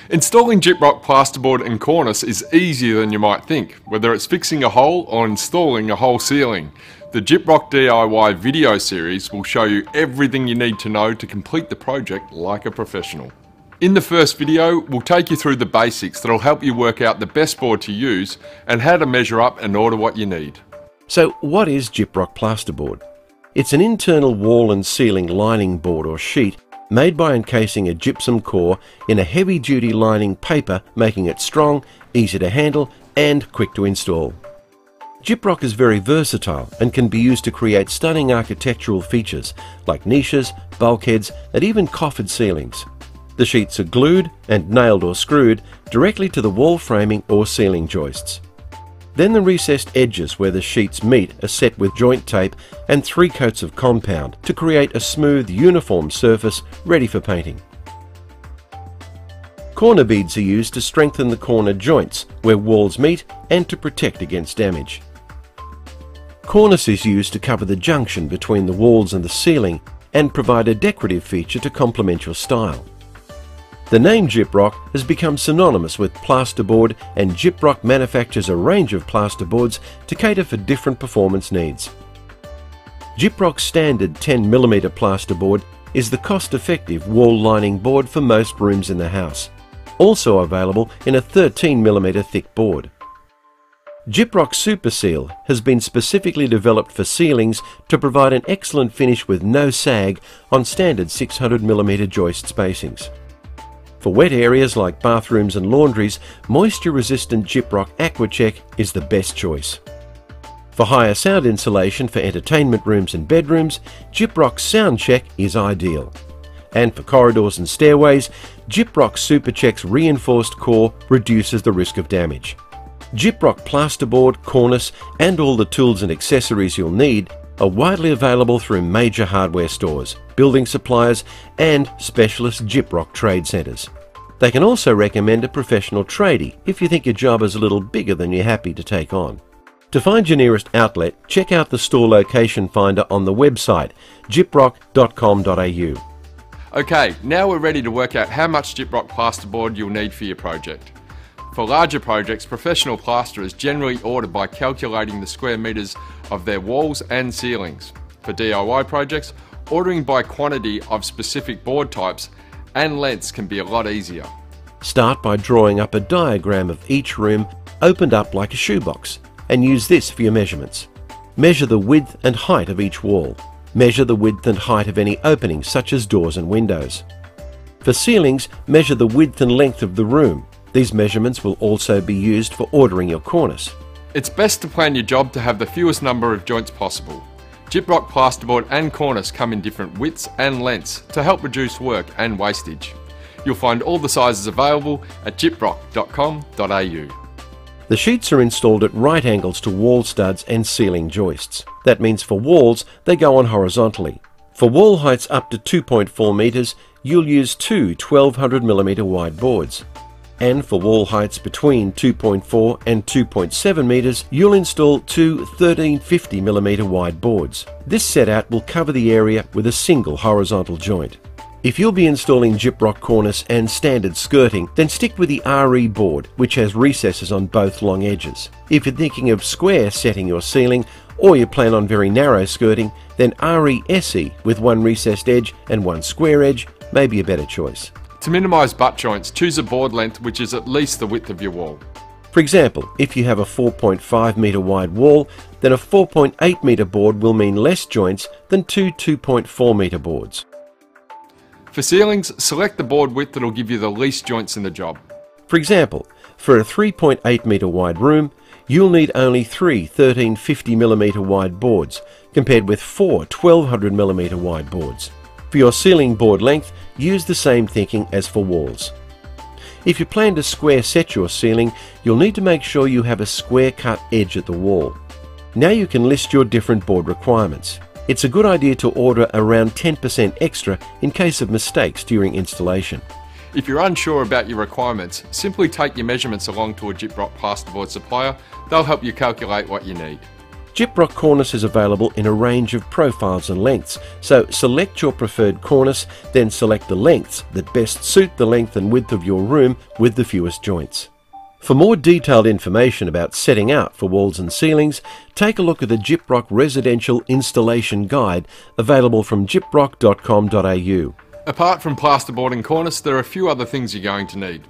Installing Gyprock Plasterboard and cornice is easier than you might think, whether it's fixing a hole or installing a whole ceiling. The Gyprock DIY video series will show you everything you need to know to complete the project like a professional. In the first video, we'll take you through the basics that'll help you work out the best board to use and how to measure up and order what you need. So what is Gyprock Plasterboard? It's an internal wall and ceiling lining board or sheet made by encasing a gypsum core in a heavy-duty lining paper, making it strong, easy to handle and quick to install. Gyprock is very versatile and can be used to create stunning architectural features like niches, bulkheads and even coffered ceilings. The sheets are glued and nailed or screwed directly to the wall framing or ceiling joists. Then the recessed edges where the sheets meet are set with joint tape and 3 coats of compound to create a smooth, uniform surface ready for painting. Corner beads are used to strengthen the corner joints where walls meet and to protect against damage. Cornice is used to cover the junction between the walls and the ceiling and provide a decorative feature to complement your style. The name Gyprock has become synonymous with plasterboard, and Gyprock manufactures a range of plasterboards to cater for different performance needs. Gyprock's standard 10mm plasterboard is the cost-effective wall lining board for most rooms in the house, also available in a 13mm thick board. Gyprock Super Seal has been specifically developed for ceilings to provide an excellent finish with no sag on standard 600mm joist spacings. For wet areas like bathrooms and laundries, moisture-resistant Gyprock AquaCheck is the best choice. For higher sound insulation for entertainment rooms and bedrooms, Gyprock SoundCheck is ideal. And for corridors and stairways, Gyprock SuperCheck's reinforced core reduces the risk of damage. Gyprock Plasterboard, cornice and all the tools and accessories you'll need are widely available through major hardware stores, building suppliers and specialist Gyprock trade centres. They can also recommend a professional tradie if you think your job is a little bigger than you're happy to take on. To find your nearest outlet, check out the store location finder on the website gyproc.com.au. Okay, now we're ready to work out how much Gyprock plasterboard you'll need for your project. For larger projects, professional plasterers generally order by calculating the square metres of their walls and ceilings. For DIY projects, ordering by quantity of specific board types and lengths can be a lot easier. Start by drawing up a diagram of each room opened up like a shoebox and use this for your measurements. Measure the width and height of each wall. Measure the width and height of any openings such as doors and windows. For ceilings, measure the width and length of the room. These measurements will also be used for ordering your cornice. It's best to plan your job to have the fewest number of joints possible. Gyprock plasterboard and cornice come in different widths and lengths to help reduce work and wastage. You'll find all the sizes available at gyproc.com.au. The sheets are installed at right angles to wall studs and ceiling joists. That means for walls, they go on horizontally. For wall heights up to 2.4 metres, you'll use 2 1200mm wide boards. And for wall heights between 2.4 and 2.7 metres, you'll install 2 1350mm wide boards. This setout will cover the area with a single horizontal joint. If you'll be installing Gyprock cornice and standard skirting, then stick with the RE board, which has recesses on both long edges. If you're thinking of square setting your ceiling, or you plan on very narrow skirting, then RE SE with one recessed edge and one square edge may be a better choice. To minimise butt joints, choose a board length which is at least the width of your wall. For example, if you have a 4.5 metre wide wall, then a 4.8 metre board will mean less joints than 2 2.4 metre boards. For ceilings, select the board width that'll give you the least joints in the job. For example, for a 3.8 metre wide room, you'll need only 3 1350mm wide boards, compared with 4 1200mm wide boards. For your ceiling board length, use the same thinking as for walls. If you plan to square set your ceiling, you'll need to make sure you have a square cut edge at the wall. Now you can list your different board requirements. It's a good idea to order around 10% extra in case of mistakes during installation. If you're unsure about your requirements, simply take your measurements along to a Gyprock plasterboard supplier. They'll help you calculate what you need. Gyproc cornice is available in a range of profiles and lengths, so select your preferred cornice, then select the lengths that best suit the length and width of your room with the fewest joints. For more detailed information about setting out for walls and ceilings, take a look at the Gyproc Residential Installation Guide available from gyproc.com.au. Apart from plasterboard and cornice, there are a few other things you're going to need.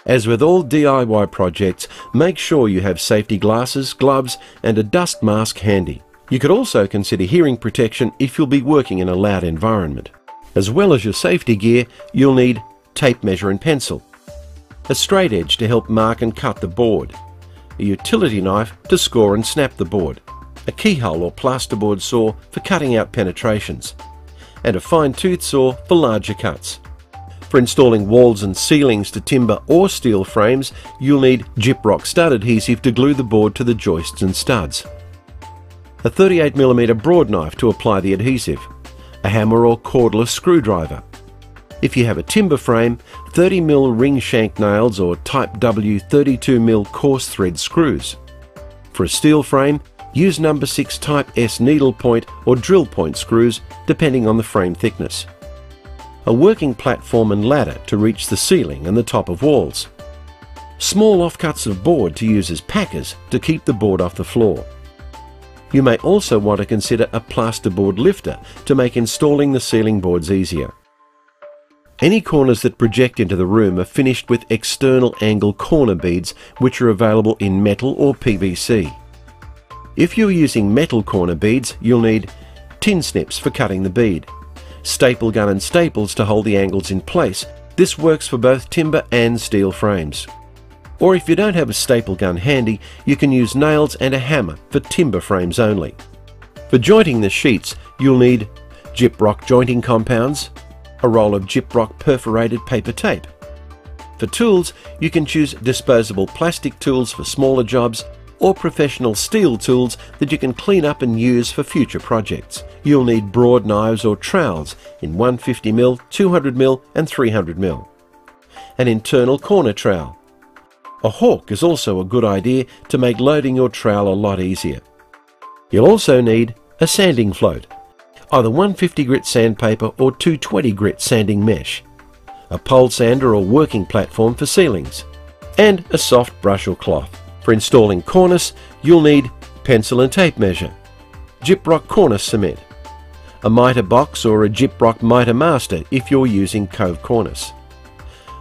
As with all DIY projects, make sure you have safety glasses, gloves and a dust mask handy. You could also consider hearing protection if you'll be working in a loud environment. As well as your safety gear, you'll need tape measure and pencil, a straight edge to help mark and cut the board, a utility knife to score and snap the board, a keyhole or plasterboard saw for cutting out penetrations, and a fine-tooth saw for larger cuts. For installing walls and ceilings to timber or steel frames, you'll need Gyproc stud adhesive to glue the board to the joists and studs, a 38mm broad knife to apply the adhesive, a hammer or cordless screwdriver. If you have a timber frame, 30mm ring shank nails or Type W 32mm coarse thread screws. For a steel frame, use number 6 Type S needle point or drill point screws depending on the frame thickness. A working platform and ladder to reach the ceiling and the top of walls. Small offcuts of board to use as packers to keep the board off the floor. You may also want to consider a plasterboard lifter to make installing the ceiling boards easier. Any corners that project into the room are finished with external angle corner beads, which are available in metal or PVC. If you're using metal corner beads, you'll need tin snips for cutting the bead, staple gun and staples to hold the angles in place. This works for both timber and steel frames. Or if you don't have a staple gun handy, you can use nails and a hammer for timber frames only. For jointing the sheets, you'll need Gyproc jointing compounds, a roll of Gyproc perforated paper tape. For tools, you can choose disposable plastic tools for smaller jobs or professional steel tools that you can clean up and use for future projects. You'll need broad knives or trowels in 150mm, 200mm and 300mm. An internal corner trowel. A hawk is also a good idea to make loading your trowel a lot easier. You'll also need a sanding float, either 150 grit sandpaper or 220 grit sanding mesh, a pole sander or working platform for ceilings, and a soft brush or cloth. For installing cornice, you'll need pencil and tape measure, Gyproc cornice cement, a mitre box or a Gyproc mitre master if you're using cove cornice,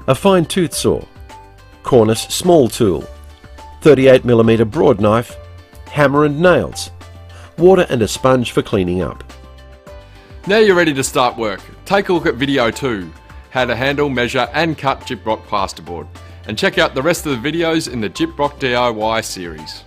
a fine tooth saw, cornice small tool, 38mm broad knife, hammer and nails, water and a sponge for cleaning up. Now you're ready to start work. Take a look at video 2, how to handle, measure and cut Gyproc plasterboard. And check out the rest of the videos in the Gyproc DIY series.